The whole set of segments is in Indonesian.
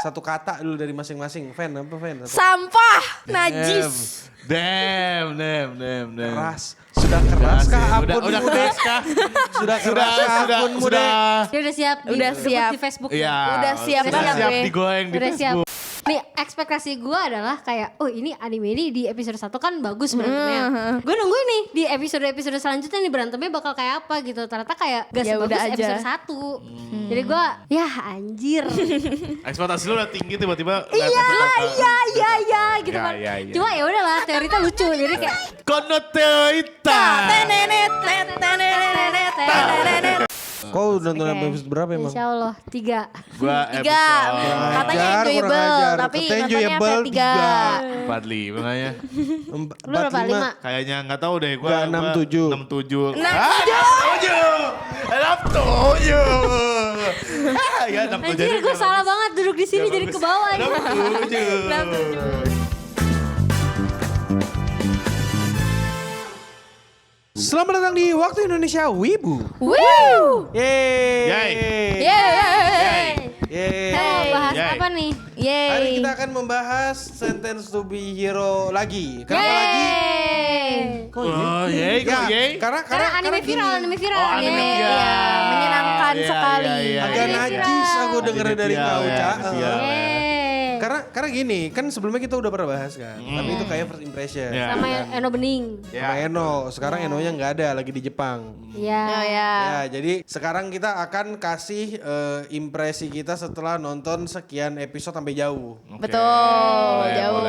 Satu kata dulu dari masing-masing. Fan apa fan? Sampah, najis. Damn. Keras. Sudah keras kah akunmu Udah deh? keras kah? Sudah keras kah akunmu deh? Dia udah siap. Udah siap. Di Facebook. Iya. Udah siap Udah banget siap gue. digoreng di Udah siap. Facebook. Nih ekspektasi gue adalah kayak, oh ini anime ini di episode 1 kan bagus berantemnya. Gue nungguin nih di episode-episode selanjutnya nih berantemnya bakal kayak apa gitu. Ternyata kayak gak Ya sebagus udah aja. episode 1. Jadi gue, ya anjir. Ekspektasi lu udah tinggi tiba-tiba. Iya gitu kan. Iya. Cuma ya udahlah teorita lucu. Jadi kayak Kono teoita. Kau nonton Oke. episode berapa emang? insya Allah 3. Gua 3, episode katanya Kurang enjoyable, ajar. tapi Kata nontonnya enjoyable sampai 3. 45 makanya. Lu berapa? 5? Kayaknya nggak tahu deh gua. Nggak, 67. 67. 67. 67. Ya 67. Anjir gue salah banget duduk di sini jadi ke bawah. 67. Selamat datang di Waktu Indonesia Wibu. Woo! Yeay. Yeay! Kita mau bahas Yay. apa nih? Hari Yeay! kita akan membahas Sentence to be Hero lagi. Kenapa lagi? Yeay. Oh, yeay, kok yeay? Karena anime viral, anime viral. Oh, anime Yeay. viral. Iya, menyenangkan Iya, sekali. iya, iya. Agak Anime najis viral. aku denger dari Anime kau, viral, Ca. ya, sial. Yeay. Karena gini, kan sebelumnya kita udah pernah bahas kan. Tapi itu kayak first impression. Iya. Sama Eno Bening. Sama Eno. Sekarang Enonya nggak ada, lagi di Jepang. Iya. Oh ya. Ya, jadi sekarang kita akan kasih impresi kita setelah nonton sekian episode sampai jauh. Betul, Boleh, jauh.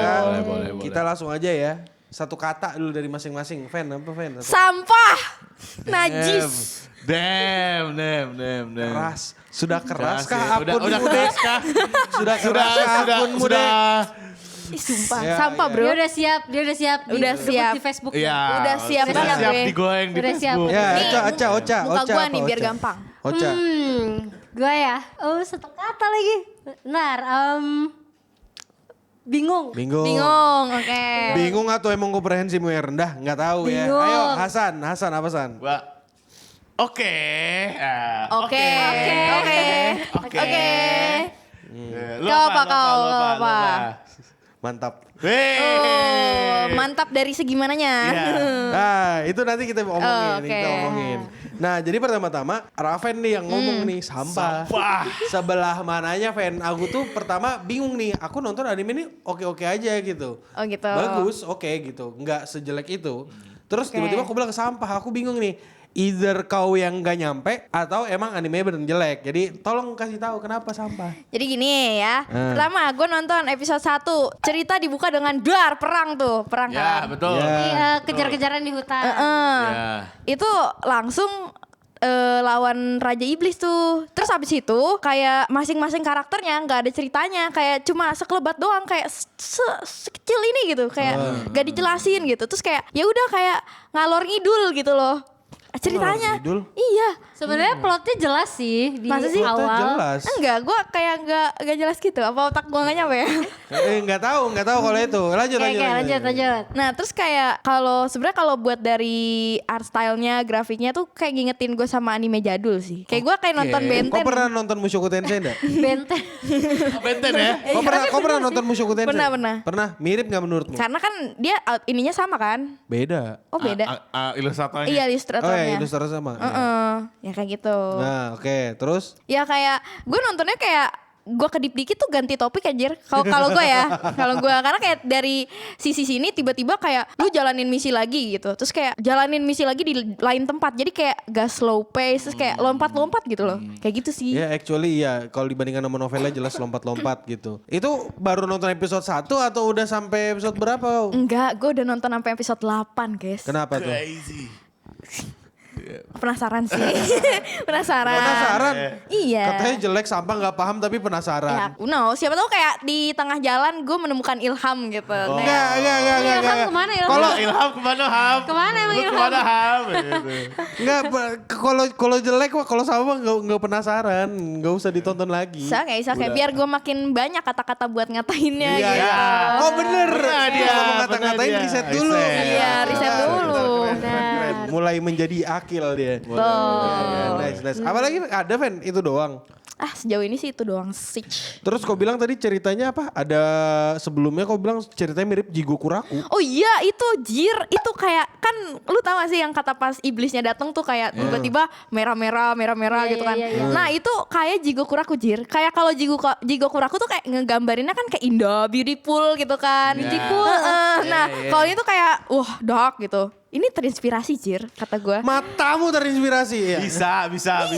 boleh. Kita langsung aja ya. Satu kata dulu dari masing-masing. Fan apa fan? Sampah, najis. Damn. Keras. Sudah keras Keras kah ya. akunmu Udah deh? keras kah? Sudah keras kah akunmu deh? Ih, sumpah, Ya, sampah ya. bro. Dia udah siap. Udah siap. Di Facebook. Iya. Udah siap Udah banget siap gue. digoreng di Udah siap. Facebook. Ya, Nih, Ocha. muka Ocha gua apa, nih biar Ocha? gampang. Ocha. Gue ya. Oh satu kata lagi. Benar. Bingung. Bingung, oke. Bingung atau emang komprehensimu yang rendah? Nggak tahu ya. Bingung. Ayo Hasan apa San? Gua Oke. Oke. Lu Kau apa? Mantap. Oh, mantap dari segi mananya. Iya. Nah, itu nanti kita omongin, Oh, oke. kita omongin. Nah, jadi pertama-tama Raven nih yang ngomong nih, sampah. Sebelah mananya fan? Aku tuh pertama bingung nih, aku nonton anime ini oke-oke aja gitu. Oh gitu. Bagus, oke gitu. Nggak sejelek itu. Terus Oke. tiba-tiba aku bilang sampah, aku bingung nih. Either kau yang nggak nyampe atau emang animenya bener jelek. Jadi tolong kasih tahu kenapa sampah. Jadi gini ya, pertama gue nonton episode 1, cerita dibuka dengan perang Ya, kan. betul. Ya. Iya, kejar-kejaran di hutan. Ya. Itu langsung lawan Raja Iblis tuh. Terus abis itu kayak masing-masing karakternya nggak ada ceritanya, kayak cuma sekelebat doang, kayak sekecil ini gitu, kayak gak dijelasin gitu. Terus kayak ya udah kayak ngalor ngidul gitu loh ceritanya. ngidul? Iya. Sebenarnya plotnya jelas sih di Masa sih? Plotnya awal. jelas. Enggak, gue kayak nggak jelas gitu. Apa otak gue nggak nyampe ya? Nggak tahu kalau itu. Lanjut. Lanjut. Nah terus kayak kalau buat dari art stylenya, grafiknya tuh kayak ngingetin gue sama anime jadul sih. Kayak gue kayak nonton Benten. Kau pernah nonton Mushoku Tensei enggak? Benten. Benten ya. Kau pernah nonton Mushoku Tensei? Pernah. Pernah? Mirip nggak menurutmu? Karena kan dia ininya sama kan? Beda. Oh beda. Ilustratornya. Iya Oh ilustratornya. ya, ilustrasi sama. Ya kayak gitu. Nah, oke. Terus? Ya kayak gue nontonnya kayak gue kedip dikit tuh ganti topik anjir. Kalau gue ya, kalau gue karena kayak dari sisi sini tiba-tiba kayak lu jalanin misi lagi gitu. Terus kayak jalanin misi lagi di lain tempat. Jadi kayak gak slow pace, terus kayak lompat-lompat gitu loh. Kayak gitu sih. Ya actually ya kalau dibandingkan sama novelnya jelas lompat-lompat gitu. Itu baru nonton episode 1 atau udah sampai episode berapa? Enggak, gue udah nonton sampai episode 8 guys. Kenapa tuh? Crazy. Penasaran sih. Penasaran. Penasaran? Iya. Katanya jelek, sampah nggak paham tapi Ya, penasaran. no, siapa tahu kayak di tengah jalan gue menemukan ilham gitu. Oh. Kayak, Enggak. Ilham kemana Ilham? Kalau Ilham kemana Ham? Kemana emang Lu Ilham? kemana Ham? enggak kalau jelek mah kalau sama nggak penasaran, nggak usah ditonton lagi. Bisa kayak biar gue makin banyak kata-kata buat ngatainnya Iya, gitu. iya. Oh bener. Bener dia, Kalau mau ngata-ngatain bener dia. riset dulu. Iya, riset dulu. Keren. Mulai menjadi akil dia. Tuh. Nice. Apalagi ada Ven, itu doang. sejauh ini sih itu doang sih. Terus kau bilang tadi ceritanya apa? Ada sebelumnya kau bilang ceritanya mirip Jigoku Raku. Oh iya itu Jir, itu kayak kan lu tau gak sih yang kata pas iblisnya datang tuh kayak tiba-tiba merah-merah Iya, gitu kan. iya, iya. Nah itu kayak Jigoku Raku Jir. Kayak kalau Jigoku Raku tuh kayak ngegambarinnya kan kayak indah, beautiful gitu kan. Iya. Beautiful. Nah kalau ini tuh kayak dark gitu. Ini terinspirasi Jir kata gue. Matamu terinspirasi ya. Bisa.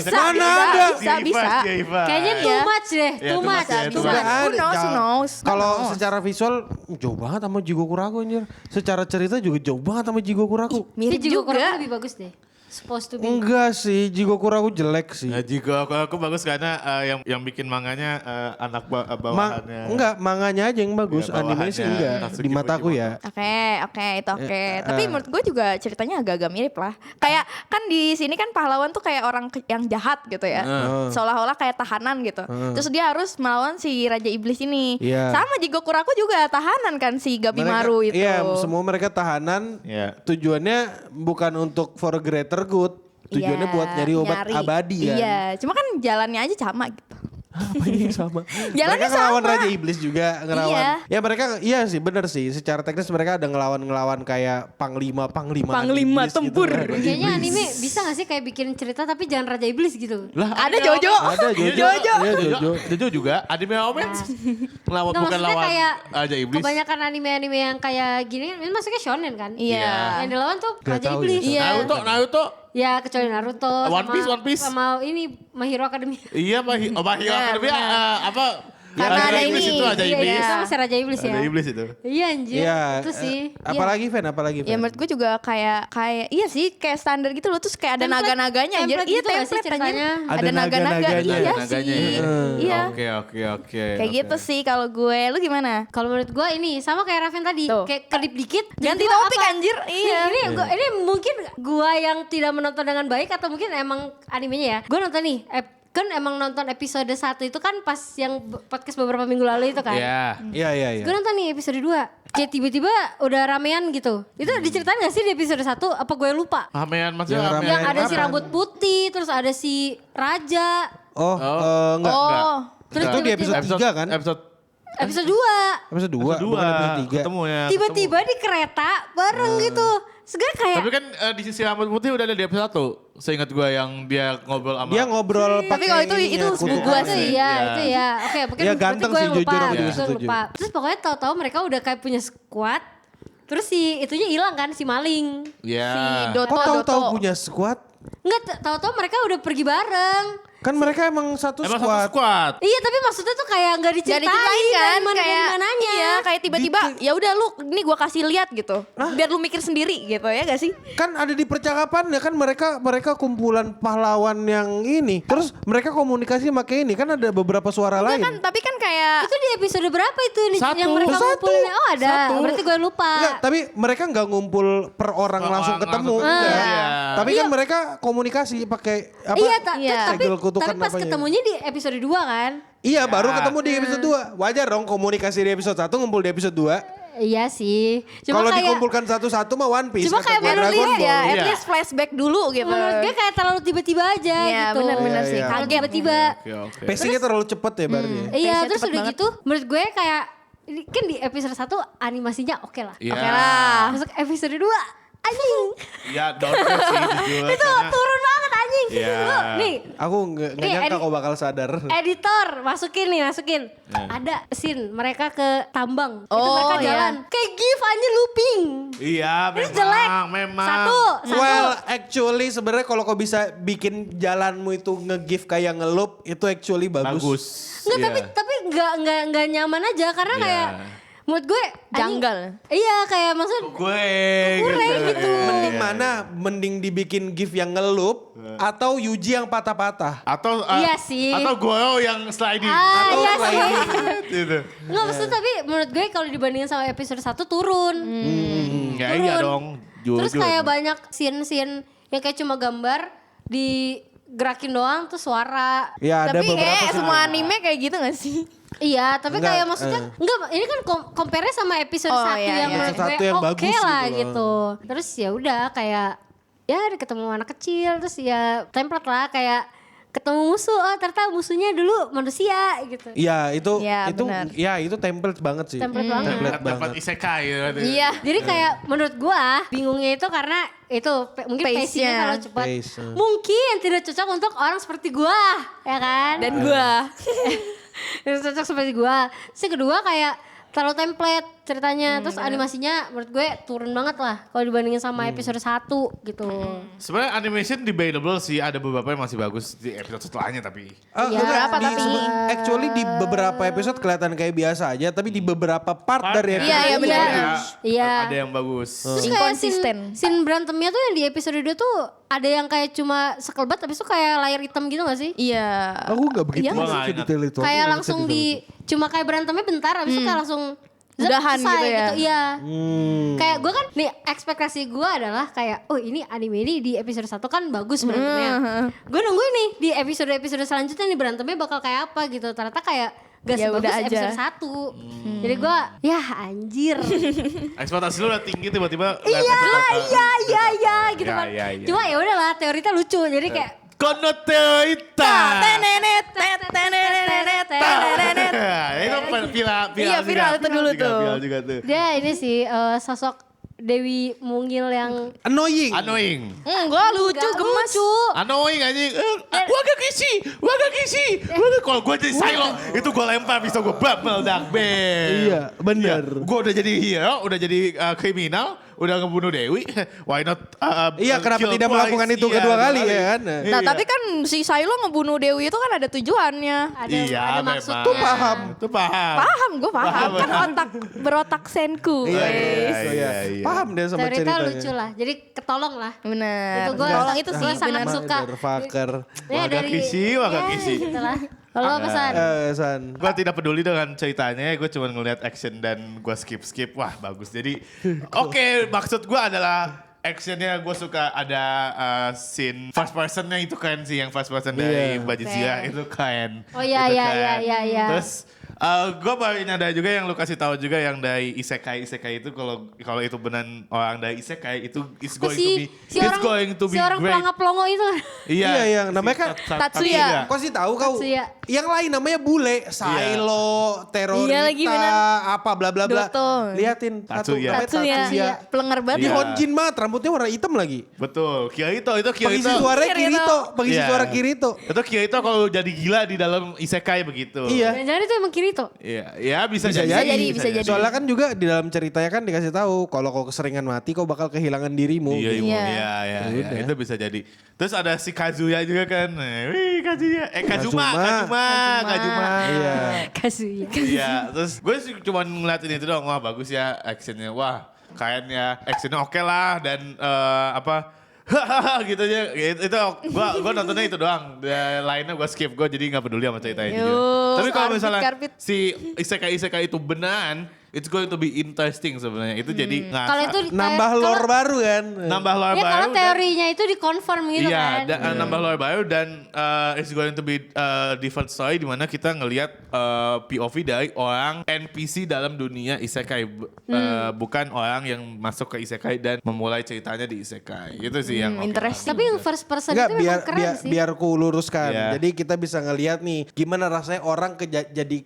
Mana ada? Bisa. Kayaknya too Iya. much deh, Iya, too too much. much ya, too Bisa. much. Who knows. Kalau secara visual jauh banget sama Jigoku Raku anjir. Secara cerita juga jauh banget sama Jigoku Raku. Mirip Tapi juga juga. lebih bagus deh. Supposed to be. Enggak sih, Jigoku Raku jelek sih. Nah, juga aku bagus karena yang bikin manganya anak bawahannya. Enggak, manganya aja yang bagus, Ya, anime sih bawahannya enggak. Tatsuki Di mataku Fujimoto. ya. Oke, itu oke. Tapi menurut gue juga ceritanya agak-agak mirip lah. Kayak kan di sini kan pahlawan tuh kayak orang yang jahat gitu ya. Seolah-olah kayak tahanan gitu. Terus dia harus melawan si Raja Iblis ini. Iya. Sama Jigoku Raku juga tahanan kan si Gabimaru itu. Iya, semua mereka tahanan. Iya. Tujuannya bukan untuk for greater good. Tujuannya Iya, buat nyari obat abadi kan. Iya, cuma kan jalannya aja sama gitu. Apa yang sama? Jalannya Mereka ngelawan sama. Raja Iblis juga, ngelawan. Iya. Ya mereka iya sih bener sih. Secara teknis mereka ada ngelawan kayak panglima Panglima iblis tempur. Gitu, kan. Kayaknya anime bisa gak sih kayak bikin cerita tapi jangan Raja Iblis gitu. Lah, Ada Jojo. Ada Jojo. Jojo. Iya, Jojo. Jojo juga anime romance. Lawan Nggak, bukan maksudnya lawan kayak aja iblis. kebanyakan anime-anime yang kayak gini kan, ini masuknya shonen kan? Iya. Yang dilawan tuh Gak Raja tahu Iblis. ya. Iya. Naruto. Ya kecuali Naruto One Piece. sama ini My Hero Academia. Iya, My Hero Academia apa? Karena ada iblis ini. itu aja Iya, iblis. itu masih Raja Iblis ya. Ada iblis itu. Iya anjir, Iya. itu sih. Apalagi Fen, apalagi Fen. Ya menurut gue juga kayak iya sih kayak standar gitu loh, terus kayak ada Template- naga-naganya anjir. template Iya gitu gak sih template ceritanya? anjir. Ada Ada naga-naga. naga-naganya. Iya Naganya sih. ya. Iya. Oke. Kayak gitu sih kalau gue. Lu gimana? Kalau menurut gue ini sama kayak Raven tadi, Tuh. kayak kedip dikit. Ganti tiba-tiba topik apa? anjir. Iya. Ini mungkin gue yang tidak menonton dengan baik atau mungkin emang animenya ya. Gue nonton nih, kan emang nonton episode 1 itu kan pas yang podcast beberapa minggu lalu itu kan. Iya. Iya. Gue nonton nih episode 2. Kayak tiba-tiba udah ramean gitu. Itu diceritain gak sih di episode 1? Apa gue lupa? Ramean maksudnya Yang ramean. Yang ada si apa? rambut putih, terus ada si Raja. Enggak. Oh. Terus Itu di tiba-tiba- episode 3 kan? Episode 2. Episode 2, Episode bukan episode 3. ketemu ya. Tiba-tiba di kereta bareng gitu. Sebenarnya kayak Tapi kan di sisi rambut putih udah ada di episode 1. Seingat gue yang dia ngobrol sama. Dia ngobrol Tapi pakai kalau itu ininya, sepupu kutu gua kafe. sih. Iya, Iya. itu ya. Oke, mungkin Ya, berarti ganteng gue sih, yang lupa. jujur aku Gue juga yang setuju. lupa. Terus pokoknya tahu-tahu mereka udah kayak punya squad. Terus si itunya hilang kan, si maling. Iya. Si Kok Doto. tahu-tahu punya squad? Enggak, tahu-tahu mereka udah pergi bareng. Kan mereka emang satu Emang squad. satu squad. Iya, tapi maksudnya tuh kayak nggak Gak diceritain, diceritain kan kayak mananya. iya kayak tiba-tiba ya udah lu ini gua kasih lihat gitu. Biar lu mikir sendiri gitu ya gak sih? Kan ada di percakapan ya kan mereka kumpulan pahlawan yang ini. Terus mereka komunikasi pakai ini kan ada beberapa suara Enggak lain. kan tapi kan kayak Itu di episode berapa itu Satu. yang mereka Satu. ngumpulin? Oh ada, Satu. berarti gue lupa. Enggak, tapi mereka nggak ngumpul per orang Per langsung orang ketemu. langsung ketemu. enggak. Iya. Tapi kan mereka komunikasi pakai apa? Iya, Iya. tapi Segel kutukan pas apanya. ketemunya di episode 2 kan? Iya, baru ketemu di episode 2. Wajar dong komunikasi di episode 1 ngumpul di episode 2. Iya sih. Cuma Kalau kayak dikumpulkan satu-satu mah One Piece. Cuma kata kayak gua, at Dragon least Ball. ya, at Iya. least flashback dulu gitu. menurut gue kayak terlalu tiba-tiba aja Iya, gitu. benar-benar Iya, sih. iya. Kaget Tiba-tiba. Oke. Pacingnya terlalu cepet ya berarti. Iya, Pace-nya terus cepet udah banget. gitu menurut gue kayak ini kan di episode 1 animasinya oke lah. Iya. Oke lah. Masuk episode 2 anjing. Iya, downgrade sih jujur. Itu karena- turun banget anjing. Iya. Lu, nih, Aku nggak Nih, nyangka Edi- kau bakal sadar. editor masukin. Iya. Ada scene mereka ke tambang. Itu Oh, mereka iya. jalan. Kayak gif aja looping. Iya, Terus memang. jelek. Memang. Satu. Well, actually sebenarnya kalau kau bisa bikin jalanmu itu nge-give kayak nge-loop, itu actually bagus. Bagus. Enggak, Iya. tapi nggak nyaman aja karena Iya. kayak menurut gue anjing- Janggal. Iya, kayak maksud Gue kurang gitu. Mending mana? Mending dibikin GIF yang nge-loop atau Yuji yang patah-patah. Atau Iya sih. Atau Goro yang sliding. Atau iya sih. Gitu. Enggak maksud tapi menurut gue kalau dibandingin sama episode 1 turun. Ya Turun. iya dong. Terus Jujur. kayak banyak scene-scene yang kayak cuma gambar digerakin doang tuh suara. Ya ada Tapi beberapa kayak sih. semua anime kayak gitu gak sih? Iya, tapi Enggak, kayak maksudnya enggak ini kan compare sama episode Oh, 1 iya, yang iya. menurut Episode gue satu yang oke bagus lah gitu gitu. Terus ya udah kayak ya ada ketemu anak kecil terus ya template lah kayak ketemu musuh, oh ternyata musuhnya dulu manusia gitu. Iya itu Iya, itu benar. ya itu template banget sih. Template banget. Template Dapat banget. isekai gitu. Iya. Jadi kayak menurut gua bingungnya itu karena itu mungkin Pace-nya. pace-nya kalau cepat. Pace, Mungkin tidak cocok untuk orang seperti gua, ya kan? Dan gua. Tidak cocok seperti gua. Terus yang kedua kayak terlalu template ceritanya, terus animasinya menurut gue turun banget lah kalau dibandingin sama episode 1 gitu. Sebenarnya animation debatable sih, ada beberapa yang masih bagus di episode setelahnya tapi. Iya, beberapa tapi. Actually di beberapa episode kelihatan kayak biasa aja, tapi di beberapa part dari episode Iya, itu benar. bagus. Iya. Ada yang bagus. Terus kayak Inkonsisten. scene berantemnya tuh yang di episode 2 tuh ada yang kayak cuma sekelebat habis itu kayak layar hitam gitu gak sih? Iya. Aku nggak begitu Iya nggak masuk ke sih? detail itu. Aku Kayak nggak langsung ngerti detail itu. cuma kayak berantemnya bentar habis itu kayak langsung Udahan selesai gitu ya? Iya. Hmm. Kayak gue kan nih ekspektasi gue adalah kayak oh ini anime ini di episode 1 kan bagus berantemnya. Gue nungguin nih di episode-episode selanjutnya nih berantemnya bakal kayak apa gitu. Ternyata kayak gak Ya sebagus udah aja. episode 1. Jadi gue ya anjir. Ekspektasi lu udah tinggi tiba-tiba. Iya gitu kan. Iya. Cuma ya udahlah teorinya lucu. Jadi kayak Kono teoita. Tenenet, tenenet, tenenet. Itu viral Iya, viral itu dulu tuh. Viral juga tuh. dia ini sih sosok Dewi Mungil yang Annoying. Annoying. Enggak lucu, Nggak gemes. lucu. Annoying anjing. Waga kisi. Kalau gue jadi Silo, itu gue lempar pisau gue meledak. Iya, bener. Gue udah jadi hero, udah jadi kriminal, udah ngebunuh Dewi. Why not? Iya, kenapa kill tidak twice? melakukan itu Iya, kedua dua kali ya kan? Nah, Iya. tapi kan si Silo ngebunuh Dewi itu kan ada tujuannya. Iya, ada memang. maksudnya. Itu paham. Itu paham. Paham, gue paham. Paham. Kan otak berotak senku. Iya, wes. iya, iya. Paham deh sama Teorinya ceritanya. lucu lah. Jadi ketolong lah. Bener. Itu gua- Tolong itu gua sih sangat bener. suka. Motherfucker. Ya, Waga kisi. Gitu lah. Kalau lo pesan. San. Gue tidak peduli dengan ceritanya, gue cuma ngeliat action dan gue skip. Wah bagus. Jadi oke, maksud gue adalah actionnya gue suka ada scene first personnya itu keren sih, yang first person dari Iya. Bajizia Keren. itu keren. Oh, iya, Itu iya, keren. iya. Terus gue baru ada juga yang lu kasih tahu juga yang dari isekai itu kalau itu benar orang dari isekai itu is going to be si orang great. pelongo-pelongo itu. Iya, yang namanya kan Tatsuya. Kau sih tahu kau? Tatsuya. Yang lain namanya bule, Silo, Terorita, Iya lagi, bener. apa bla bla bla. Doton. Liatin satu Tatsuya. namanya Tatsuya. Tatsuya. Pelengar Di banget. Iya. Honjin mah rambutnya warna hitam lagi. Betul, Kirito itu Pengisi Kirito. suaranya Kirito. Kirito, pengisi Iya. suara Kirito. Itu Kirito kalau jadi gila di dalam isekai begitu. Iya. Jangan itu emang Kirito. Iya, ya bisa, Bisa jadi. jadi, bisa jadi. Soalnya kan juga di dalam ceritanya kan dikasih tahu kalau kau keseringan mati kau bakal kehilangan dirimu. Iya, Iya. iya, Ya iya, udah. itu bisa jadi. Terus ada si Kazuya juga kan. Wih, Kazuya. Kazuma. Iya. Kazuya. Iya, terus gue sih cuma ngeliatin itu doang. Wah, bagus ya actionnya. Wah, keren ya. Actionnya oke lah dan gitu aja. Itu gua nontonnya itu doang. Lainnya gue skip, gue jadi nggak peduli sama ceritanya. Yo, jujur. Tapi kalau misalnya karpit. si isekai itu beneran, it's going to be interesting sebenarnya. Itu jadi Kalau itu Nambah lore baru kan. nambah lore Ya baru. kalau dan- teorinya itu dikonfirm gitu Iya, kan. nambah lore baru dan it's going to be different story di mana kita ngelihat POV dari orang NPC dalam dunia isekai, bukan orang yang masuk ke isekai dan memulai ceritanya di isekai. Itu sih yang oke interesting. Tapi yang first person Enggak, itu biar memang keren biar sih. biar ku luruskan. Iya. Jadi kita bisa ngelihat nih gimana rasanya orang ke Jadi,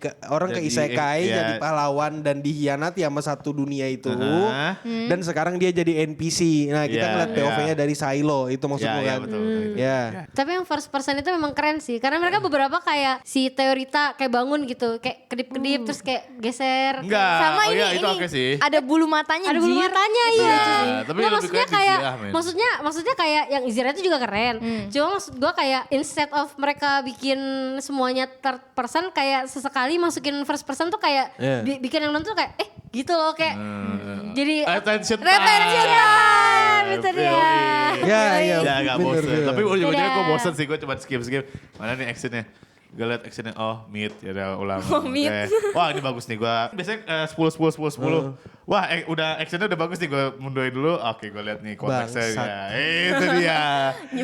isekai iya. jadi pahlawan dan dihianati sama satu dunia itu. Aha. Dan sekarang dia jadi NPC. Nah, kita Iya, ngeliat POV-nya dari Silo, itu maksudmu Iya, kan. betul, betul. Ya. Tapi yang first person itu memang keren sih. Karena mereka beberapa kayak si Teorita kayak bangun gitu. Kayak kedip-kedip terus kayak geser. Enggak, Sama oh ini, iya itu oke sih. ada bulu matanya. Ada bulu Jir. matanya Itu iya. lucu sih. Tapi Nggak, lebih maksudnya keren di kayak Zirah, men. maksudnya kayak yang Zira itu juga keren. Cuma maksud gue kayak instead of mereka bikin semuanya third person kayak sesekali masukin first person tuh kayak Iya. bikin yang nonton kayak gitu loh kayak jadi Attention Retention time itu dia. Ya, ya. Ya gak bener, bosen. bener. Tapi ujung-ujungnya gue Dadah. bosen sih. Gue cuma skip. Mana nih actionnya? Gue liat actionnya, oh mid, ya udah ulang. Oh, mid. Oke. Wah ini bagus nih, gue biasanya 10. Wah udah actionnya udah bagus nih, gue mundurin dulu. Oke gue liat nih konteksnya. Bangsat. Ya. Itu dia.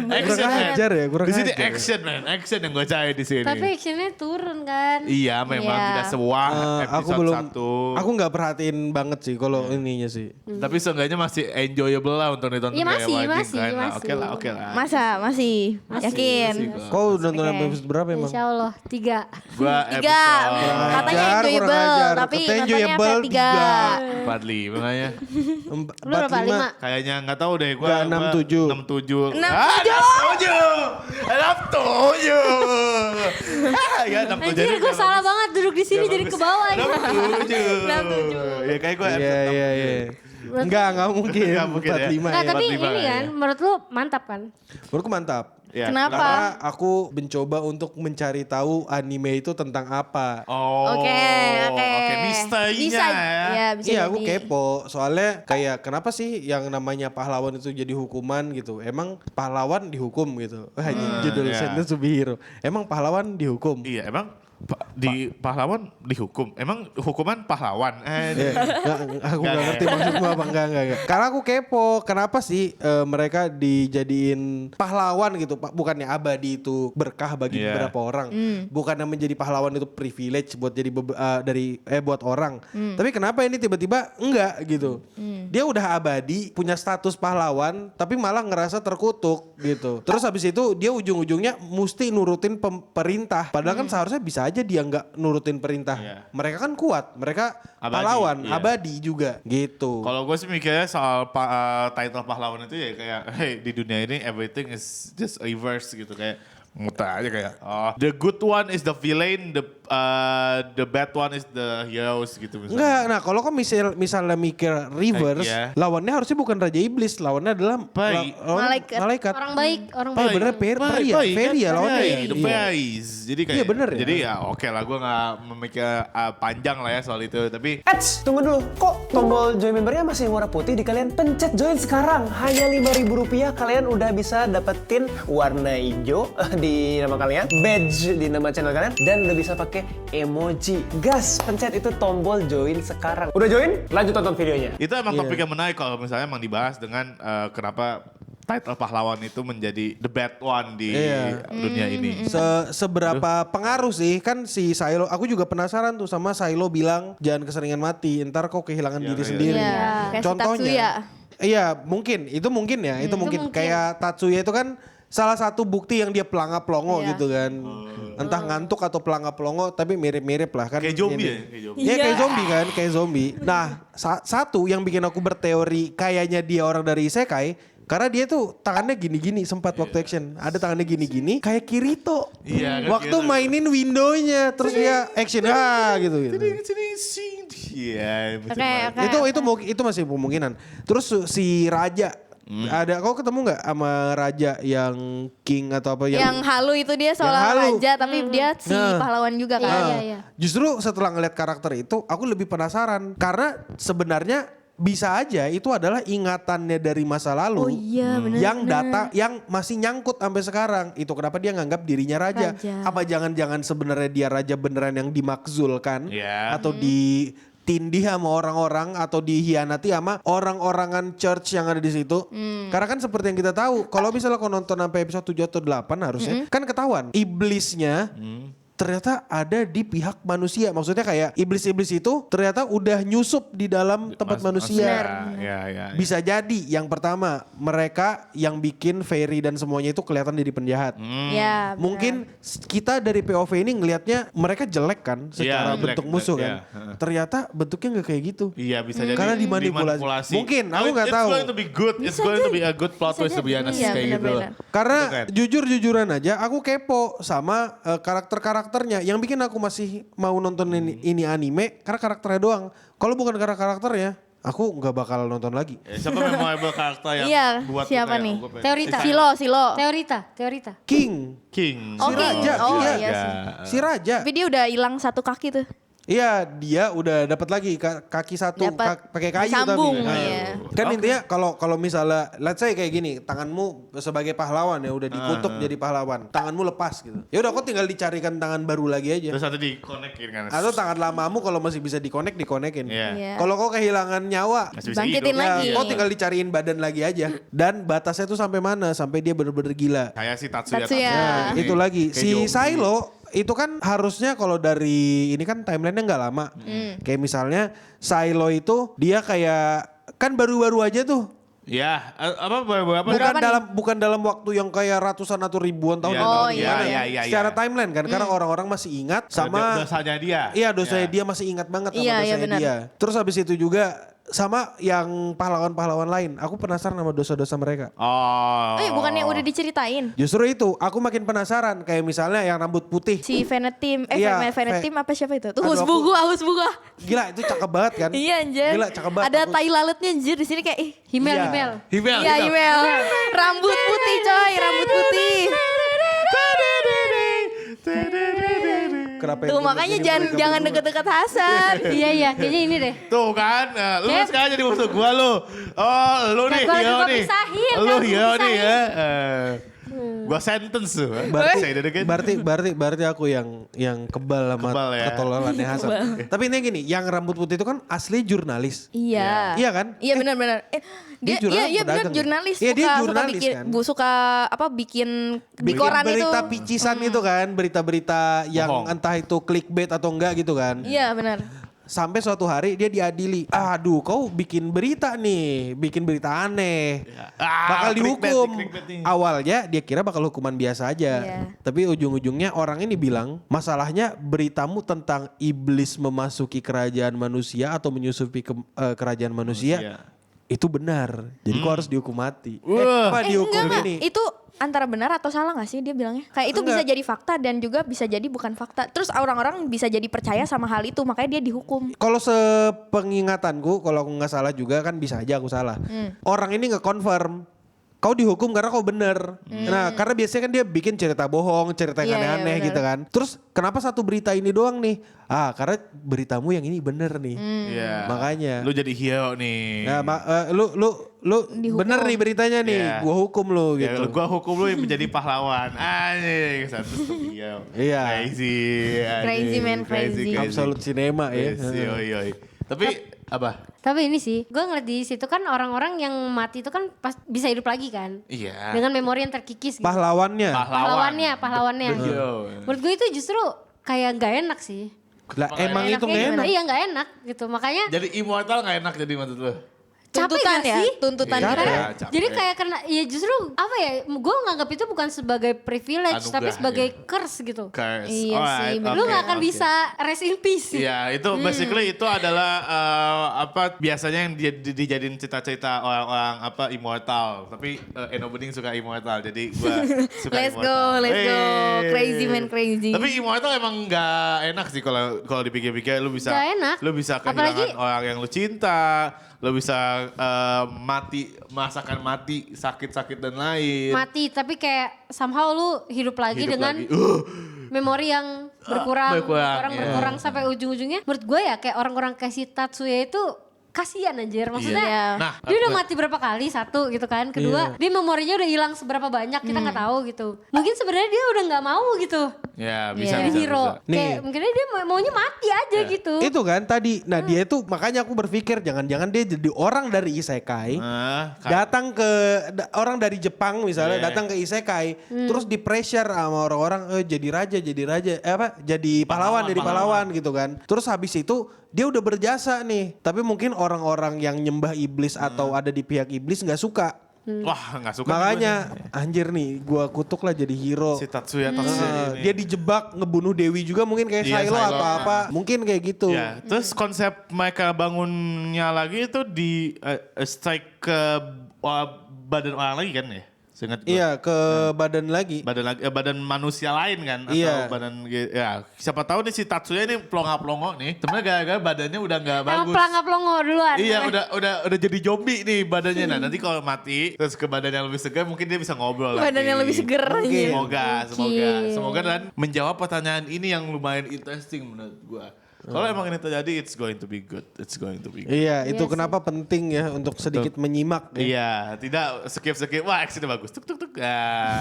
Action Kurang man. ajar ya, kurang Di sini ajar. action man, action yang gue cari di sini. Tapi actionnya turun kan. Iya memang Iya. tidak sewah Aku episode belum, 1. aku nggak perhatiin banget sih kalau ininya sih. Tapi seenggaknya masih enjoyable lah untuk ditonton Iya, kayak masih, wajib masih, kan. masih. Oke lah. Masa masih yakin? Kau nonton Oke. episode berapa emang? Insya Allah 3. Gua 3 episode katanya Ajar, kurang enjoyable ajar. tapi Kata nontonnya enjoyable sampai 3. 45 makanya. Lu berapa? 5? Kayaknya nggak tahu deh gua. Nggak, 67. 67. 67. Ah, 67. Ya 67. Anjir gue salah banget duduk di sini jadi ke bawah. 67. 67. Ya kayak gua Iya. Enggak mungkin. Nggak mungkin ya. 45 Nah ya. tapi 45 ini kan ya. menurut lu mantap kan? Menurutku mantap. Ya, Kenapa? Karena aku mencoba untuk mencari tahu anime itu tentang apa. Oh. Oke. Misterinya Bisa, ya. ya, bisa Iya aku jadi. kepo. Soalnya kayak kenapa sih yang namanya pahlawan itu jadi hukuman gitu. Emang pahlawan dihukum gitu. Wah judul iya. sentence superhero. Emang pahlawan dihukum. Iya, emang di pahlawan dihukum. Emang hukuman pahlawan. Iya, aku nggak ngerti maksudmu apa enggak. Karena aku kepo, kenapa sih mereka dijadiin pahlawan gitu, Pak? Bukannya abadi itu berkah bagi Iya. beberapa orang, bukannya menjadi pahlawan itu privilege buat jadi buat orang. Tapi kenapa ini tiba-tiba enggak gitu? Dia udah abadi, punya status pahlawan, tapi malah ngerasa terkutuk gitu. Terus habis itu dia ujung-ujungnya mesti nurutin perintah, padahal kan seharusnya bisa aja dia nggak nurutin perintah. Iya. Mereka kan kuat, mereka Abadi, pahlawan, iya. abadi juga gitu. Kalau gue sih mikirnya soal title pahlawan itu ya kayak, hey di dunia ini everything is just reverse gitu kayak muter aja kayak, oh the good one is the villain, the bad one is the heroes gitu misalnya. Enggak, nah kalau kau misalnya mikir reverse, Iya. lawannya harusnya bukan Raja Iblis, lawannya adalah Baik. malaikat. Orang baik, orang Oh, baik. bener Peri ya, Peri ya lawannya. Hey, Ya? the Iya. berries. Jadi kayak, Iya, bener ya. Jadi ya oke lah, gue nggak memikir panjang lah ya soal itu. Tapi Eits, tunggu dulu. Kok tombol join membernya masih warna putih di kalian? Pencet join sekarang. Hanya Rp5.000 kalian udah bisa dapetin warna hijau di nama kalian, badge di nama channel kalian, dan udah bisa pakai emoji. Gas, pencet itu tombol join sekarang. Udah join? Lanjut tonton videonya. itu emang Iya. topik yang menarik kalau misalnya emang dibahas dengan kenapa title pahlawan itu menjadi the bad one di Iya. dunia ini. Seberapa pengaruh sih kan si Silo, aku juga penasaran tuh sama Silo bilang jangan keseringan mati, ntar kau kehilangan diri sendiri. Iya, kayak si Contohnya, Tatsuya. iya mungkin, itu mungkin ya, itu mungkin. Kayak Tatsuya itu kan salah satu bukti yang dia pelanga-pelongo Iya. gitu kan. Entah ngantuk atau pelanga-pelongo tapi mirip-mirip lah kan. Kayak zombie ini. ya? Kayak zombie. Iya kayak zombie kan, kayak zombie. Nah satu yang bikin aku berteori kayaknya dia orang dari Isekai, karena dia tuh tangannya gini-gini sempat waktu action. Ada tangannya gini-gini kayak Kirito. Iya, kan Waktu Kirito. mainin windownya terus dia action gitu. Iya. Itu masih kemungkinan. Terus si Raja ada kau ketemu nggak sama Raja yang King atau apa Yang halu itu dia seolah halu. raja tapi dia si Nah. pahlawan juga kan. Iya, iya. Justru setelah ngeliat karakter itu aku lebih penasaran karena sebenarnya bisa aja itu adalah ingatannya dari masa lalu. Oh iya, bener, Yang data yang masih nyangkut sampai sekarang. Itu kenapa dia nganggap dirinya raja. Raja. Apa jangan-jangan sebenarnya dia raja beneran yang dimakzulkan Iya. atau ditindih sama orang-orang atau dihianati sama orang-orangan church yang ada di situ. Karena kan seperti yang kita tahu, kalau misalnya kau nonton sampai episode 7 atau 8 harusnya kan ketahuan iblisnya ternyata ada di pihak manusia. Maksudnya kayak iblis-iblis itu ternyata udah nyusup di dalam tempat manusia. Iya. Bisa jadi yang pertama mereka yang bikin Fairy dan semuanya itu kelihatan jadi penjahat. Ya, Mungkin kita dari POV ini ngelihatnya mereka jelek kan secara Iya, bentuk jelek, musuh iya. kan. Ternyata bentuknya nggak kayak gitu. Iya bisa jadi Karena dimanipulasi. Mungkin, aku nggak tahu. It's going to be good. It's going to be a good plot twist to be honest Iya, kayak gitu. benar-benar. Karena Gitu kan. jujur-jujuran aja aku kepo sama karakternya. Yang bikin aku masih mau nonton ini anime karena karakternya doang. Kalau bukan karena karakternya, aku nggak bakal nonton lagi. Siapa memorable karakter yang Iya, buat siapa kayak, nih? gue pengen- Teorita. Silo. Teorita. King, King. Oh, Si King. Raja, Oh iya. iya sih. si Raja. Tapi dia udah hilang satu kaki tuh. Iya, dia udah dapat lagi kaki satu pakai kayu sambung, tapi. iya. Kan intinya kalau misalnya let's say kayak gini, tanganmu sebagai pahlawan ya udah dikutuk jadi pahlawan. Tanganmu lepas gitu. Ya udah kok tinggal dicarikan tangan baru lagi aja. Terus satu di-connect-in kan. Atau tangan lamamu kalau masih bisa dikonekin. Iya. Iya. Kalau kau kehilangan nyawa, Masih bisa Bangkitin hidup. lagi. kau tinggal dicariin badan lagi aja. Dan batasnya tuh sampai mana? Sampai dia bener-bener gila. Kayak si Tatsuya. Tatsuya. Nah, itu lagi. Kayak Si zombie. Silo itu kan harusnya kalau dari ini kan timelinenya nggak lama. Kayak misalnya Silo itu dia kayak kan baru-baru aja tuh. Ya, apa Bukan dalam waktu yang kayak ratusan atau ribuan tahun. Iya, atau oh, gimana iya, ya. iya, Secara iya. timeline kan karena orang-orang masih ingat sama dosanya dia. Iya dosanya dia masih ingat banget sama Iya, iya, dosanya benar. dia. Terus habis itu juga sama yang pahlawan-pahlawan lain. Aku penasaran sama dosa-dosa mereka. Oh. Bukannya udah diceritain? Justru itu aku makin penasaran kayak misalnya yang rambut putih. Si Venetim, Iya, Venetim apa siapa itu? Tuh Aduh, Husbuga. Gila itu cakep banget kan? Iya anjir. Gila cakep banget. Ada Aku- tai lalatnya anjir di sini kayak Himel, Iya. Himel. Himel. Iya, email. Rambut putih coy, rambut putih. Kenapa Tuh yang makanya gini jangan mereka jangan berdua? deket-deket Hasan. Iya, kayaknya ini deh. Tuh kan, lu Yep. sekarang jadi musuh gua lu. Oh, lu nih Gua lagi hero gua nih. pisahin, Lu kan, gua hero nih pisahin. ya. Gua sentence tuh. Say that again. Berarti aku yang kebal sama Kebal ya. ketololannya Hasan. Tapi ini gini, yang rambut putih itu kan asli jurnalis. Iya. Iya kan? Iya benar-benar. Dia Iya benar pedagang ya? jurnalis. Iya, dia suka jurnalis bikin, kan? suka apa bikin di Bikin koran itu. berita picisan itu kan, berita-berita yang Bohong. entah itu clickbait atau enggak gitu kan. Iya benar. Sampai suatu hari dia diadili. Aduh, kau bikin berita nih, bikin berita aneh. Bakal clickbait dihukum. nih, clickbait nih. Awalnya dia kira bakal hukuman biasa aja. Iya. Tapi ujung-ujungnya orang ini bilang, masalahnya beritamu tentang iblis memasuki kerajaan manusia atau menyusupi kerajaan manusia. Itu benar. Jadi kau harus dihukum mati. Apa dihukum Enggak. ini? Itu antara benar atau salah gak sih dia bilangnya? Kayak itu bisa Enggak. jadi fakta dan juga bisa jadi bukan fakta. Terus orang-orang bisa jadi percaya sama hal itu makanya dia dihukum. Kalau sepengingatanku, kalau aku nggak salah juga kan bisa aja aku salah. Orang ini nge-confirm kau dihukum karena kau bener. Nah karena biasanya kan dia bikin cerita bohong, cerita yang Iya, iya, aneh-aneh benar. gitu kan. Terus kenapa satu berita ini doang nih? Karena beritamu yang ini bener nih. Iya. Makanya. Lu jadi hero nih. Nah, lu Dihukum. bener nih beritanya nih. Iya. Gua hukum lu Ya, gitu. gua hukum lu yang menjadi pahlawan. Anjing, satu hero. Iya. Crazy. Crazy, man, crazy. Absolute cinema ya. Crazy, oi, oi. Tapi apa? Tapi ini sih, gue ngeliat di situ kan orang-orang yang mati itu kan pas bisa hidup lagi kan. Iya. Dengan memori yang terkikis gitu. Pahlawannya. Pahlawannya. The hero. Menurut gue itu justru kayak gak enak sih. Lah emang itu Enaknya nggak gimana? enak. Iya gak enak gitu. Makanya Jadi immortal gak enak jadi maksud lu? capek Tuntutan gak ya, sih? tuntutan Iya. kita. Capek. Jadi kayak kena, ya justru apa ya, gue nganggap itu bukan sebagai privilege, Anugerah, tapi sebagai ya. curse gitu. Curse. Iya Alright, sih, bener. Lu oke, gak akan oke. bisa rest in peace. Iya, itu basically itu adalah apa biasanya yang dijadiin cita-cita orang-orang apa immortal. Tapi Eno Bening suka immortal, jadi gua suka Let's immortal. go. Hey. Crazy man, crazy. Tapi immortal emang nggak enak sih kalau dipikir-pikir lu bisa Nggak enak. lu bisa kehilangan Apalagi- orang yang lu cinta, lu bisa merasakan mati, sakit-sakit dan lain. Mati, tapi kayak somehow lu hidup lagi Hidup dengan lagi. memori yang berkurang, berkurang, iya. berkurang sampai ujung-ujungnya. Menurut gue ya kayak orang-orang kayak si Tatsuya itu kasihan anjir. Maksudnya Iya. Nah, dia udah mati berapa kali, satu gitu kan. Kedua, dia memorinya udah hilang seberapa banyak, kita nggak tahu gitu. Mungkin sebenarnya dia udah nggak mau gitu. Ya, bisa Iya. bisa. Hero. bisa. Nih. Kayak mungkin dia maunya mati aja gitu. Itu kan tadi. Nah dia itu makanya aku berpikir jangan-jangan dia jadi orang dari isekai. Datang ke orang dari Jepang misalnya Iya. datang ke isekai terus di pressure sama orang-orang jadi raja jadi pahlawan jadi pahlawan gitu kan. Terus habis itu dia udah berjasa nih. Tapi mungkin orang-orang yang nyembah iblis atau ada di pihak iblis nggak suka. Wah, nggak suka Makanya anjir nih gua kutuk lah jadi hero. si Tatsuya ini. Dia dijebak ngebunuh Dewi juga mungkin kayak Iya, Silo Silo. atau apa. Mungkin kayak gitu. Ya, terus konsep mereka bangunnya lagi itu di strike ke badan orang lagi kan ya? Seingat gua. Iya ke badan lagi. Badan manusia lain kan atau Iya. badan ya siapa tahu nih si Tatsuya ini plonga-plongo nih. Sebenarnya gara-gara badannya udah nggak Emang bagus. pelangga-pelongo duluan. Iya udah jadi zombie nih badannya. Nah nanti kalau mati terus ke badan yang lebih segar mungkin dia bisa ngobrol Badan lagi. yang lebih seger Mungkin. aja. Semoga dan menjawab pertanyaan ini yang lumayan interesting menurut gua. Kalau emang ini terjadi, it's going to be good. It's going to be good. Iya, itu kenapa penting ya untuk sedikit menyimak. Ya. Iya, tidak skip. Wah, actionnya bagus. Tuk.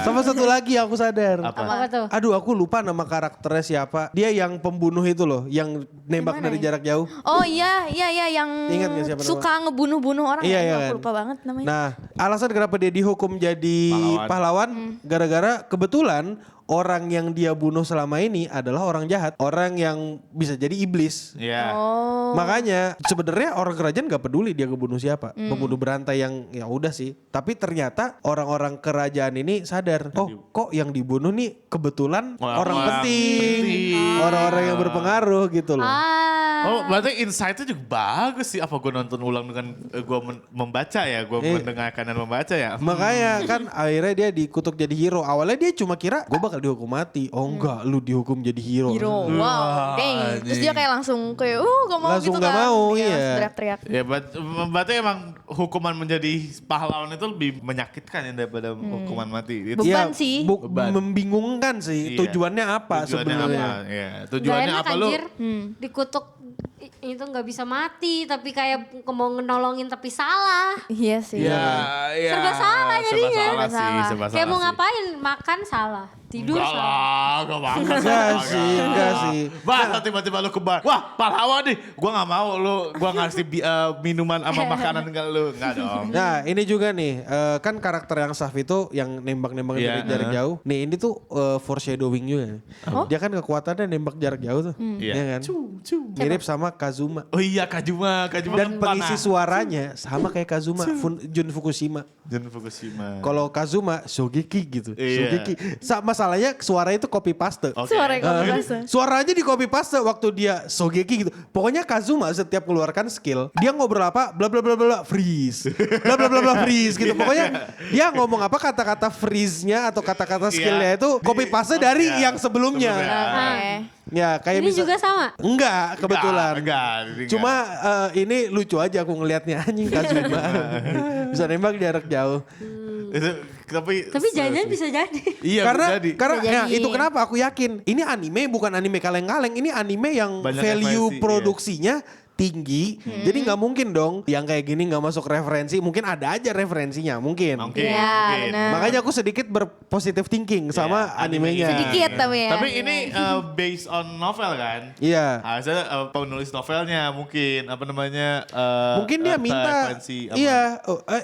Sama satu lagi aku sadar. Apa tuh? Aduh, aku lupa nama karakternya siapa. Dia yang pembunuh itu loh, yang nembak dari jarak jauh. Oh iya yang Ingat nggak siapa suka ngebunuh-bunuh orang. Iya, ya? iya Aku kan? lupa banget namanya. Nah, alasan kenapa dia dihukum jadi pahlawan gara-gara kebetulan orang yang dia bunuh selama ini adalah orang jahat, orang yang bisa jadi iblis. Iya. Oh. Makanya sebenarnya orang kerajaan gak peduli dia ngebunuh siapa, pembunuh berantai yang ya udah sih. Tapi ternyata orang-orang kerajaan ini sadar, oh kok yang dibunuh nih kebetulan orang penting, orang-orang yang berpengaruh gitu loh. Oh, berarti insight-nya juga bagus sih. Apa gue nonton ulang dengan gue membaca ya, gue mendengarkan dan membaca ya. Makanya kan akhirnya dia dikutuk jadi hero. Awalnya dia cuma kira gue bakal dihukum mati. Oh enggak, lu dihukum jadi hero. Wow, dang. Terus dia kayak langsung kayak gak mau Langsung gitu gak kan. mau, Dia iya. langsung teriak-teriak. Ya, berarti emang hukuman menjadi pahlawan itu lebih menyakitkan ya daripada hukuman mati. Beban sih. Membingungkan sih. Iya. Tujuannya apa sebenarnya? Iya, Gak tujuannya enak apa lu? anjir, dikutuk itu nggak bisa mati tapi kayak mau nolongin tapi salah. Iya sih. Ya, Serba salah jadinya. Serba salah sih, serba Kayak mau salah sih. ngapain, makan salah, tidur Enggak salah. lah, enggak banget. Enggak sih. Bah, tiba-tiba lu ke bar. Wah, pahlawan nih. Gua gak mau lu, gua ngasih minuman sama makanan enggak lu. Enggak dong. Nah ini juga nih, kan karakter yang Saf itu yang nembak-nembak Iya. dari jarak jauh. Nih ini tuh foreshadowing juga. Dia kan kekuatannya nembak jarak jauh tuh. Iya. Iya kan? Mirip sama Kazuma. Oh iya, Kajuma Dan kan pengisi panah. suaranya sama kayak Kazuma, Jun Fukushima. Jun Fukushima. Kalau Kazuma, Shogeki gitu. Iya. Shogeki. Masalahnya suara itu copy paste. Oke. Suara yang copy paste. Suaranya di copy paste waktu dia Shogeki gitu. Pokoknya Kazuma setiap keluarkan skill, dia ngobrol apa bla bla bla bla freeze. Bla bla bla bla freeze gitu. Pokoknya dia ngomong apa kata-kata freeze-nya atau kata-kata skillnya itu copy paste dari yang sebelumnya. Oke. Ya kayak Ini juga sama. Enggak, kebetulan. Enggak. Cuma ini lucu aja aku ngelihatnya anjing Kazuma. Bisa nembak jarak jauh. Tapi jangan bisa jadi. Iya, karena jadi. ya, jadi. itu kenapa aku yakin ini anime bukan anime kaleng-kaleng, ini anime yang Banyak value referensi, produksinya tinggi. Jadi nggak mungkin dong yang kayak gini nggak masuk referensi. Mungkin ada aja referensinya, mungkin. Mungkin. Iya, mungkin. benar. Makanya aku sedikit berpositif thinking sama animenya. Sedikit tapi ya. Tapi ini based on novel kan? Iya. Harusnya penulis novelnya mungkin apa namanya? Mungkin dia minta referensi apa. iya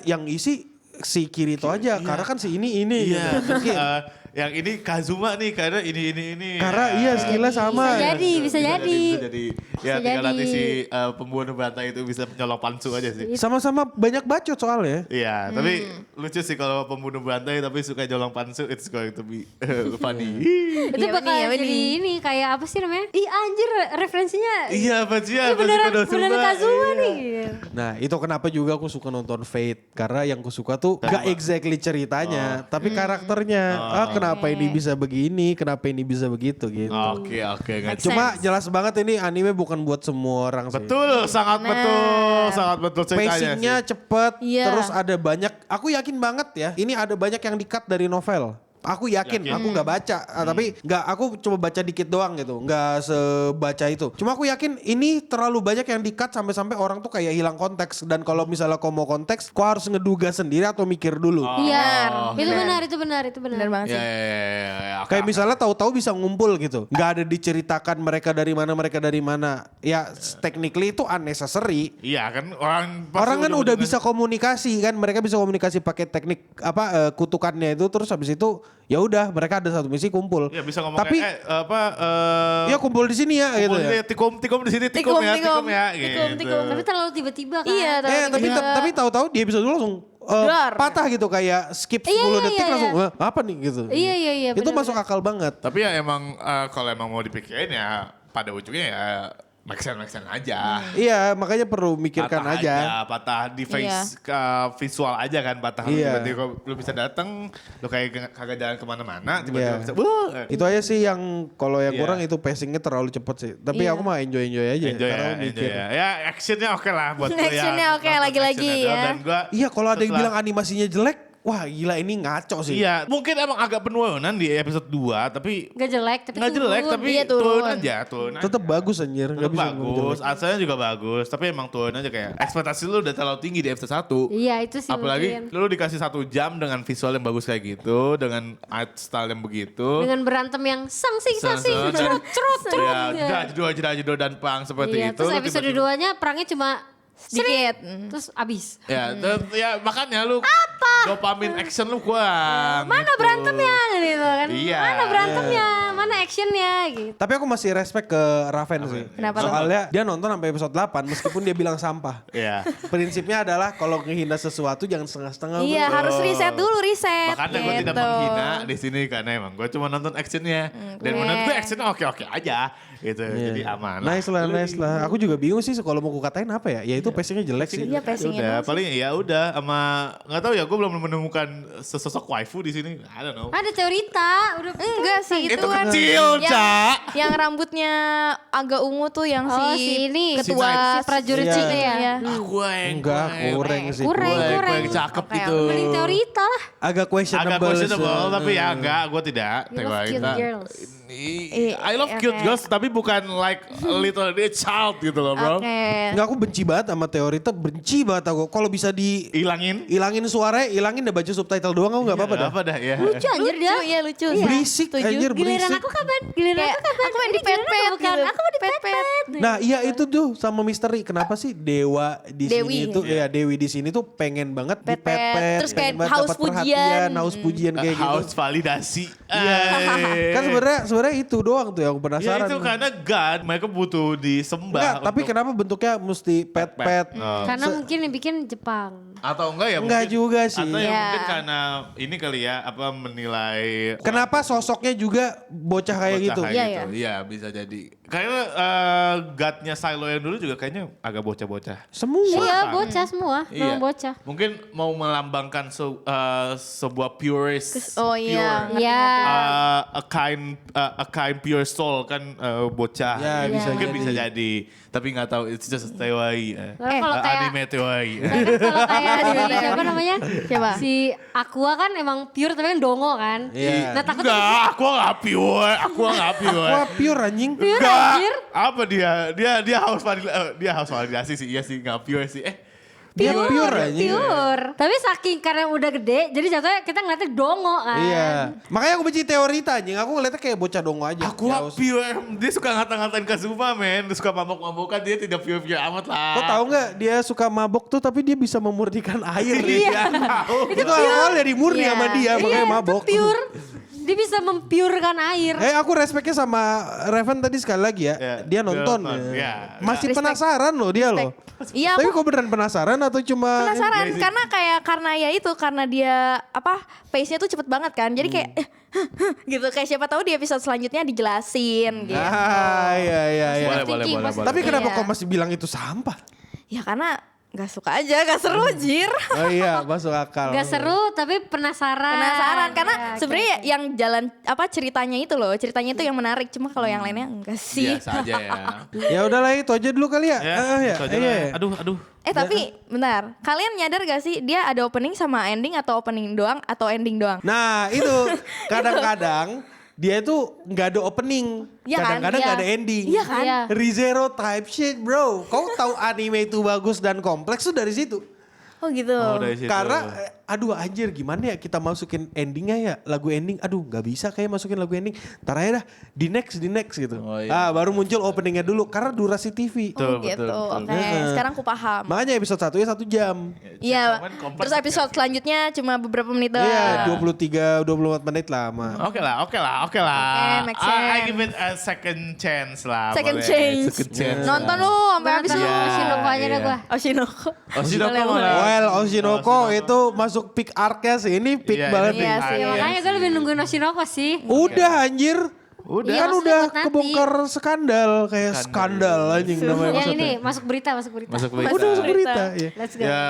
yang isi si Kirito aja karena kan si ini Iya. gitu. Mungkin. Yang ini Kazuma nih karena ini. Karena iya skillnya sama. Bisa jadi. Bisa jadi. Ya Bisa tinggal jadi. nanti si pembunuh berantai itu bisa nyolong pansu aja sih. Sama-sama banyak bacot soalnya. Iya, tapi lucu sih kalau pembunuh berantai tapi suka nyolong pansu, it's going to be funny. Itu Iya, bakal benih, jadi benih. ini kayak apa sih namanya? Ih anjir referensinya. Iya, Bajia, Beneran Kazuma nih. Nah itu kenapa juga aku suka nonton Fate. Karena yang aku suka tuh gak exactly ceritanya. Tapi karakternya. Kenapa ini bisa begini, kenapa ini bisa begitu gitu. Oke, ngerti. Cuma jelas banget ini anime bukan buat semua orang sih. Betul, sangat betul ceritanya Pacingnya sih. cepet, Iya. terus ada banyak. Aku yakin banget ya, ini ada banyak yang di-cut dari novel. Aku yakin, aku nggak baca, tapi nggak. Aku coba baca dikit doang gitu, nggak sebaca itu. Cuma aku yakin ini terlalu banyak yang di-cut sampai orang tuh kayak hilang konteks. Dan kalau misalnya kau mau konteks, kau harus ngeduga sendiri atau mikir dulu. Iya. Itu benar. Benar banget sih. Ya. Kayak misalnya tahu-tahu bisa ngumpul gitu. Nggak ada diceritakan mereka dari mana. Ya technically itu unnecessary. Iya kan orang Orang kan udah bisa komunikasi kan. Mereka bisa komunikasi pakai teknik kutukannya itu. Terus habis itu ya udah mereka ada satu misi kumpul. Ya bisa ngomong Tapi kayak, ya kumpul di sini ya gitu ya. Tikum di sini tikum ya. Tikum. Tapi terlalu tiba-tiba kan. Iya, Tapi tahu-tahu dia bisa dulu langsung Dar. patah gitu kayak skip 10 detik langsung apa nih gitu. Iya. Itu benar, masuk akal banget. Tapi ya emang kalau emang mau dipikirin ya pada ujungnya ya make sense aja. Iya, makanya perlu mikirkan Patah aja. patah di face visual aja kan patah. Iya. Tiba-tiba lu bisa datang, lu kayak kagak jalan kemana-mana, Iya. tiba-tiba bisa. Itu aja sih yang kalau yang Iya. kurang itu pacingnya terlalu cepet sih. Tapi Iya. aku mah enjoy aja. Enjoy karena ya, aku mikir. enjoy ya. Ya actionnya oke lah buat lu Actionnya yang oke, nonton lagi-lagi actionnya. ya. Dan gua Iya kalau ada yang setelah- bilang animasinya jelek, wah gila ini ngaco sih. Iya, mungkin emang agak penurunan di episode 2 tapi Gak jelek tapi nggak jelek turun. tapi Iya, turun. turun aja, turun aja. Tetap bagus anjir. Tetap Nggak bisa ngomong bagus, jelek. asalnya juga bagus, tapi emang turun aja kayak ekspektasi lu udah terlalu tinggi di episode 1. Iya itu sih Apalagi mungkin. lu dikasih 1 jam dengan visual yang bagus kayak gitu, dengan art style yang begitu. Dengan berantem yang sangsing Sang-sang, cerut dan- cerut. Ya, jedor dan perang seperti Iya, itu. terus lu episode tiba-tiba- 2-nya perangnya cuma Sedikit. terus abis. Ya, ya makanya lu dopamin action lu kurang. Mana gitu. berantemnya gitu kan? Iya. Mana berantemnya? Mana actionnya gitu. Tapi aku masih respect ke Raven sih. Kenapa? Soalnya dia nonton sampai episode 8 meskipun dia bilang sampah. Iya. Prinsipnya adalah kalau ngehina sesuatu jangan setengah-setengah. Iya, bro. harus riset dulu, riset. Makanya gue tidak gitu. menghina di sini karena emang gue cuma nonton actionnya dan menurut gue actionnya oke-oke aja gitu. Jadi aman. Nice lah. Aku juga bingung sih kalau mau kukatain apa ya. Ya itu pacingnya jelek sih. Iya, pacingnya Udah, doang sih. paling ya udah sama nggak tahu ya gue belum menemukan sesosok waifu di sini. I don't know. Ada teorita, udah Enggak sih, itu, Itu kan kecil, Ca. yang rambutnya agak ungu tuh yang Oh, si ini, ketua si prajurit Iya. Cina ya. Iya. Enggak, kurang sih. Kurang. Kurang cakep Oke, gitu. Mending teorita lah. Agak questionable. Agak questionable sih. tapi ya enggak, gue tidak. You love cute girls. I love cute Oke. girls tapi bukan like a little child gitu loh bro. Oke. Enggak, aku benci banget sama teorita, benci banget aku. Kalau bisa Hilangin. hilangin suaranya, hilangin udah baca subtitle doang aku enggak apa-apa dah. Apa dah ya. Lucu anjir dia. Lucu, iya lucu. Berisik Setuju. anjir, Giliran berisik. aku kapan? Giliran Kayak, aku kapan? aku main Ini di giliran pet-pet aku bukan. gitu. Aku mau di Pet-pet. pet-pet. Nah iya itu tuh sama misteri. Kenapa sih Dewa di Dewi. sini tuh, ya Dewi di sini tuh pengen banget Pet-pet. dipepet. Terus kayak pengen banget haus dapat pujian. perhatian, haus pujian kayak gitu. Haus validasi. Iya. Kan sebenarnya itu doang tuh yang aku Ya penasaran. itu karena God mereka butuh disembah. Enggak, tapi untuk- kenapa bentuknya mesti pet-pet? Oh. Karena mungkin yang bikin Jepang. Atau enggak ya Enggak mungkin- juga sih. Atau ya Iya. mungkin karena ini kali ya apa menilai Kenapa sosoknya juga bocah kayak bocah gitu? kayak Iya, gitu. Iya bisa jadi. Kayaknya God-nya Silo yang dulu juga kayaknya agak bocah-bocah. Semua. Iya bocah semua. Iya. Memang bocah. Mungkin mau melambangkan sebuah purist. Oh iya. pure, Iya. a kind pure soul kan bocah. Ya, bisa Mungkin jadi. bisa jadi. Tapi nggak tahu it's just a teori. Kalau kayak Anime teori. kalau kayak si siapa namanya? Siapa? Si Aqua kan emang pure tapi kan dongo kan. Iya. Nah takutnya Enggak, aku nggak pure. Aku nggak pure. Wah pure anjing. pure Enggak. anjir. Apa dia haus validasi sih. Iya sih nggak pure sih. Dia pure anjing. Pure. Tapi saking karena udah gede jadi jatuhnya kita ngeliatnya dongo kan. Iya. Makanya aku benci teorita anjing. Aku ngeliatnya kayak bocah dongo aja. Aku Ya, pure. Dia suka ngata-ngatain Kazuma men. Dia suka mabok-mabokan. Dia tidak pure-pure amat lah. Kau tahu nggak dia suka mabok tuh tapi dia bisa memurnikan air. Iya. Itu awal dari murni Iya. sama dia makanya Iya, mabok. itu pure. Dia bisa mempurekan air. Aku respectnya sama Raven tadi sekali lagi ya. Ya, Dia nonton. dia nonton, ya. Masih Respect. penasaran loh dia loh. Iya, Tapi aku kok beneran penasaran atau cuma penasaran karena ya itu karena dia apa pace-nya tuh cepet banget kan. Jadi kayak gitu kayak siapa tahu di episode selanjutnya dijelasin gitu. Iya. Boleh. Tapi kenapa Iya. kok masih bilang itu sampah? Ya karena nggak suka aja, nggak seru jir. Oh iya, masuk akal. Gak seru tapi penasaran. Penasaran karena Ya, sebenarnya yang jalan apa ceritanya itu loh, ceritanya itu yang menarik. Cuma kalau yang lainnya enggak sih. Biasa aja ya. Ya udahlah itu aja dulu kali ya. Ya, itu aja lah. Iya. Aduh. Tapi bentar, kalian nyadar gak sih dia ada opening sama ending atau opening doang atau ending doang? Nah itu kadang-kadang dia itu nggak ada opening, Iya kan? kadang-kadang nggak Iya. ada ending. Iya kan? Iya. ReZero type shit bro. Kau tahu anime itu bagus dan kompleks tuh dari situ. Oh gitu. Dari situ. Karena aduh anjir gimana ya kita masukin endingnya ya lagu ending. Aduh nggak bisa kayak masukin lagu ending. Ntar aja dah di next gitu. Oh, iya. Baru muncul openingnya dulu karena durasi TV. Oh Betul, gitu. betul. Oke, sekarang aku paham. Makanya episode 1 1 jam. Iya. Cuman kompleks Terus episode ya. selanjutnya cuma beberapa menit doang. Iya 23-24 menit lama. Oke lah. Oke, make I sense. give it a second chance lah. Second boleh. chance. Second chance. Nonton lu sampai habis lu. Iya, Oshinoko aja dah iya. gua. Oshinoko. Oshinoko Boleh, malah. boleh. Well, Oshinoko itu masuk peak arc-nya sih. Ini peak Iya, banget ini nih. Iya peak sih. arc. Ya, makanya gue lebih nungguin Oshinoko sih. Udah anjir. Udah. Iya, Kan maksudnya udah buat nanti. kebongkar skandal. Kayak skandal anjing namanya Yang maksudnya. ini masuk berita. Masuk berita. Udah masuk berita. Iya. Let's go. Ya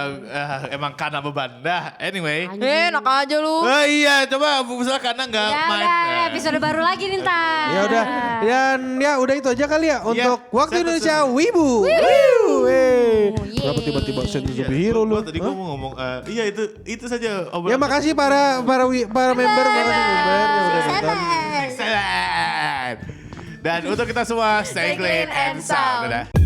emang karena beban dah. Anyway. Enak aja lu. Oh iya coba misalnya karena nggak Ya main. udah, episode baru lagi nih ntar. Ya udah. Dan ya udah itu aja kali ya untuk Waktu saya Indonesia pesan. Wibu. Wibu. Yeah. Kenapa tiba-tiba Sensei Zombie Hero lu? Gua tadi gua mau ngomong iya itu saja Ya obrolan. makasih para member, makasih member yang udah nonton. Excellent. Dan untuk kita semua stay clean and sound. Dadah.